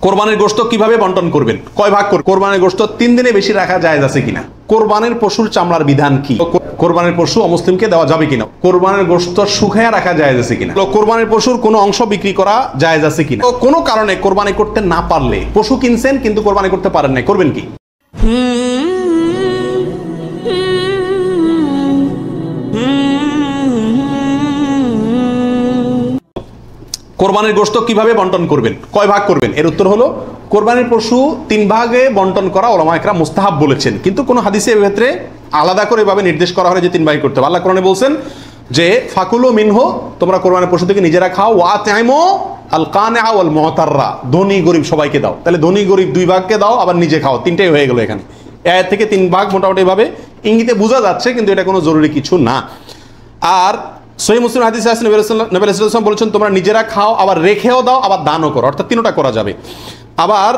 কোরবানির গোশত কিভাবে বন্টন করবেন, কয় ভাগ করবেন? কোরবানির গোশত 3 দিনে বেশি রাখা জায়েজ আছে কিনা? কোরবানির পশুর চামড়ার বিধান কি? কোরবানির পশু অমুসলিমকে দেওয়া যাবে কিনা? কোরবানির গোশত শুকায়া রাখা জায়েজ আছে কিনা? কোরবানির পশুর কোনো অংশ বিক্রি করা জায়েজ আছে কিনা? কোনো কারণে কোরবানি করতে না পারলে, পশু কিনছেন কিন্তু কোরবানি করতে পারেন না, করবেন কি? কোরবানির গোশত কিভাবে বন্টন করবেন, কয় ভাগ করবেন? এর উত্তর হলো, কোরবানির পশু 3 ভাগে বন্টন করা উলামা ইকরাম মুস্তাহাব বলেছেন, কিন্তু কোন হাদিসে এর ক্ষেত্রে আলাদা করে এভাবে নির্দেশ করা হয় যে 3 ভাগে করতে হবে। আল্লাহ কোরআনে বলছেন যে ফাকুলু মিনহু, তোমরা কোরবানির পশু থেকে নিজেরা খাও, ওয়া আতইমু আল কানিআ ওয়াল মুতাররা, ধনী গরিব সবাইকে দাও। তাহলে ধনী গরিব 2 ভাগকে দাও, আবার নিজে খাও, 3টাই হয়ে গেল এখানে। আয়াত থেকে 3 ভাগ মোটামুটি ভাবে ইঙ্গিতে বোঝা যাচ্ছে, কিন্তু এটা কোনো জরুরি কিছু না। আর সহিহ মুসলিম হাদিসে আছে নবী সাল্লাল্লাহু আলাইহি ওয়াসাল্লাম বলেছেন তোমরা নিজেরা খাও, আবার রেখেও দাও, আবার দানও করো, অর্থাৎ 3টা করা যাবে। আবার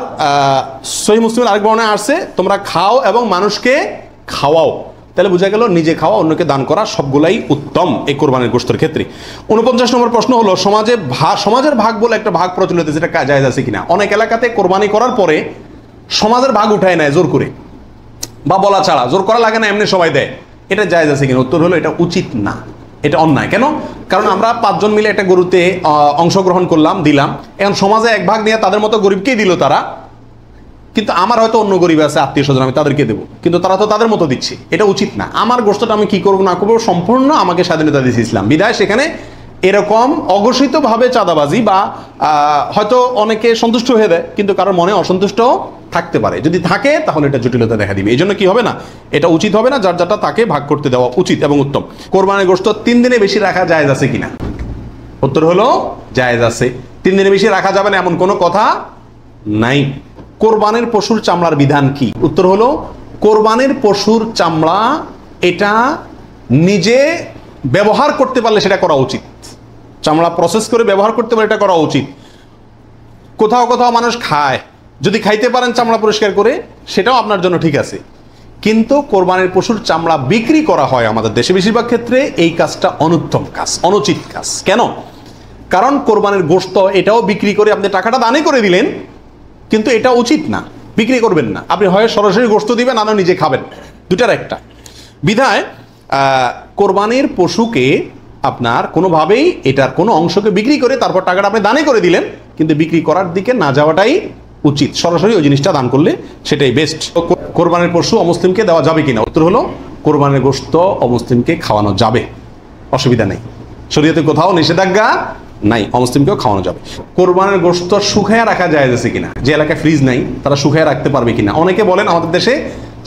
সহিহ মুসলিমের আরেক বর্ণনায় আসছে তোমরা খাও এবং মানুষকে খাওয়াও। তাহলে বোঝা গেল নিজে খাওয়া, অন্যকে দান করা সবগুলাই উত্তম এই কোরবানির গোশতের ক্ষেত্রে। 49 নম্বর প্রশ্ন হলো, সমাজের ভাগ বলে একটা ভাগ প্রচলিত, যেটা জায়েজ আছে কিনা? অনেক এলাকাতে কোরবানি করার পরে সমাজের ভাগ উঠায় নেয় জোর করে, বা বলা ছাড়া, জোর করা লাগে না, এমনি সবাই দেয়। এটা জায়েজ আছে কিনা? উত্তর হলো এটা উচিত না, এটা অন্যায়। কেন? কারণ আমরা 5 জন মিলে একটা গরুতে অংশগ্রহণ করলাম, দিলাম, এখন সমাজে 1 ভাগ নিয়ে তাদের মতো গরিবকেই দিল তারা, কিন্তু আমার হয়তো অন্য গরিব আছে, আত্মীয় স্বজন, আমি তাদেরকে দেবো, কিন্তু তারা তো তাদের মতো দিচ্ছে। এটা উচিত না। আমার গোশতটা আমি কি করবো না করবো সম্পূর্ণ আমাকে স্বাধীনতা দিয়েছে ইসলাম, বিধায় সেখানে এরকম অঘোষিতভাবে চাঁদাবাজি বা হয়তো অনেকে সন্তুষ্ট হয়ে দেয়, কিন্তু কারোর মনে অসন্তুষ্ট থাকতে পারে। যদি থাকে তাহলে এটা জটিলতা দেখা দিবে। এই জন্য কি হবে না, এটা উচিত হবে না। যার যারটা তাকে ভাগ করতে দেওয়া উচিত এবং উত্তম। কোরবানির গোশত 3 দিনে বেশি রাখা জায়েজ আছে কিনা? উত্তর হলো জায়েজ আছে। 3 দিনে বেশি রাখা যাবে না এমন কোনো কথা নাই। কোরবানির পশুর চামড়ার বিধান কি? উত্তর হলো, কোরবানির পশুর চামড়া এটা নিজে ব্যবহার করতে পারলে সেটা করা উচিত। চামড়া প্রসেস করে ব্যবহার করতে পারলে এটা করা উচিত। কোথাও কোথাও মানুষ খায়, যদি খাইতে পারেন চামড়া পরিষ্কার করে, সেটাও আপনার জন্য ঠিক আছে। কিন্তু কোরবানির পশুর চামড়া বিক্রি করা হয় আমাদের দেশে বেশিরভাগ ক্ষেত্রে, এই কাজটা অনুত্তম কাজ, অনুচিত কাজ। কেন? কারণ কোরবানির গোশত এটাও বিক্রি করে আপনি টাকাটা দানই করে দিলেন, কিন্তু এটা উচিত না, বিক্রি করবেন না। আপনি হয় সরাসরি গোশত দিবেন, না নিজে খাবেন, দুটার একটা। বিধায় কোরবানির পশুকে আপনার কোনোভাবেই এটার কোনো অংশকে বিক্রি করে তারপর টাকাটা আপনি দানে করে দিলেন, কিন্তু বিক্রি করার দিকে না যাওয়াটাই উচিত। সরাসরি ওই জিনিসটা দান করলে সেটাই বেস্ট। কোরবানির পশু অমুসলিমকে দেওয়া যাবে কিনা? উত্তর হলো, কোরবানির গোশত অমুসলিমকে খাওয়ানো যাবে, অসুবিধা নেই। শরীয়তে কোথাও নিষেধাজ্ঞা নাই, অমুসলিমকেও খাওয়ানো যাবে। কোরবানির গোশত শুকায়া রাখা জায়েজ আছে কিনা? যে এলাকায় ফ্রিজ নাই তারা শুকায়া রাখতে পারবে কিনা? অনেকে বলেন আমাদের দেশে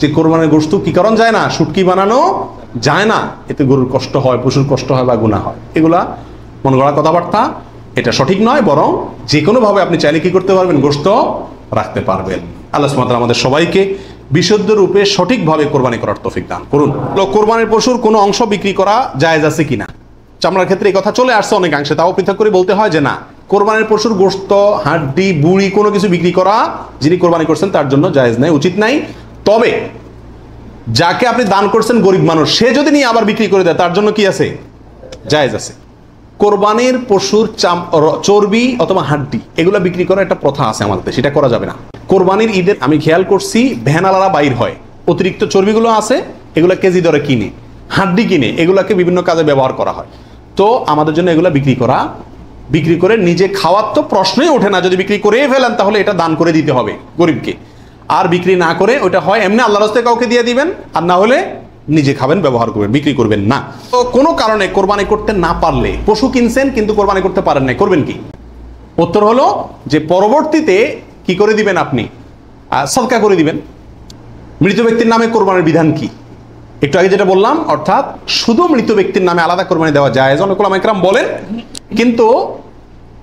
যে কোরবানির গোশত কি কারণ যায় না, শুটকি বানানো যায় না, এতে গরুর কষ্ট হয়, পশুর কষ্ট হয় বা গুনাহ হয়। এগুলা মন গড়া কথাবার্তা, এটা সঠিক নয়। বরং যে কোনোভাবে আপনি চাইলে কি করতে পারবেন, গোশত রাখতে পারবেন। আল্লাহ সুবহানাহু ওয়া তাআলা আমাদের সবাইকে বিশুদ্ধ রূপে সঠিকভাবে কোরবানি করার তৌফিক দান করুন। কোরবানির পশুর কোনো অংশ বিক্রি করা জায়েজ আছে কিনা? চামড়ার ক্ষেত্রে এই কথা চলে আসছে অনেকাংশে, তাও পৃথক করে বলতে হয় যে না, কোরবানির পশুর গোশত, হাড্ডি, বুড়ি কোনো কিছু বিক্রি করা যিনি কোরবানি করছেন তার জন্য জায়েজ নাই, উচিত নাই। তবে যাকে আপনি দান করছেন গরিব মানুষ, সে যদি নিয়ে আবার বিক্রি করে দেয় তার জন্য কি আছে? জায়েজ আছে। কোরবানির পশুর চর্বি অথবা হাড্ডি এগুলো বিক্রি করার একটা প্রথা আছে আমাদের, সেটা করা যাবে না। কোরবানির ঈদের আমি খেয়াল করছি ভ্যানালারা বাইর হয়, অতিরিক্ত চর্বিগুলো আছে এগুলো কেজি দরে কিনে, হাড্ডি কিনে, এগুলাকে বিভিন্ন কাজে ব্যবহার করা হয়। তো আমাদের জন্য এগুলো বিক্রি করে নিজে খাওয়ার তো প্রশ্নই ওঠে না। যদি বিক্রি করে ফেলেন তাহলে এটা দান করে দিতে হবে গরিবকে। আর বিক্রি না করে ওটা হয় এমনি আল্লাহর রাস্তায় কাউকে দিয়ে দিবেন, আর না হলে নিজে খাবেন, ব্যবহার করবেন, বিক্রি করবেন না। তো কোনো কারণে কোরবানি করতে না পারলে, পশু কিনছেন কিন্তু কোরবানি করতে পারেন না, করবেন কি? উত্তর হলো যে পরবর্তীতে কি করে দিবেন, আপনি সদকা করে দিবেন। মৃত ব্যক্তির নামে কোরবানির বিধান কি? একটু আগে যেটা বললাম, অর্থাৎ শুধু মৃত ব্যক্তির নামে আলাদা কোরবানি দেওয়া জায়েজ, অনেক উলামা ইকরাম বলেন। কিন্তু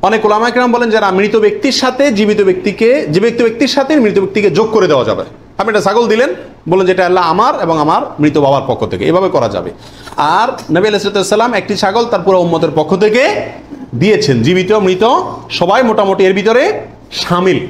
অনেক উলামা ইকরাম বলেন যারা মৃত ব্যক্তির সাথে জীবিত ব্যক্তির সাথে মৃত ব্যক্তিকে যোগ করে দেওয়া যাবে। আপনি একটা ছাগল দিলেন, বললেন যেটা আল্লাহ আমার এবং আমার মৃত বাবার পক্ষ থেকে, এভাবে করা যাবে। আর নবী আলাইহিস সালাম একটি ছাগল তার পুরো উম্মতের পক্ষ থেকে দিয়েছেন, জীবিত মৃত সবাই মোটামুটি এর ভিতরে শামিল।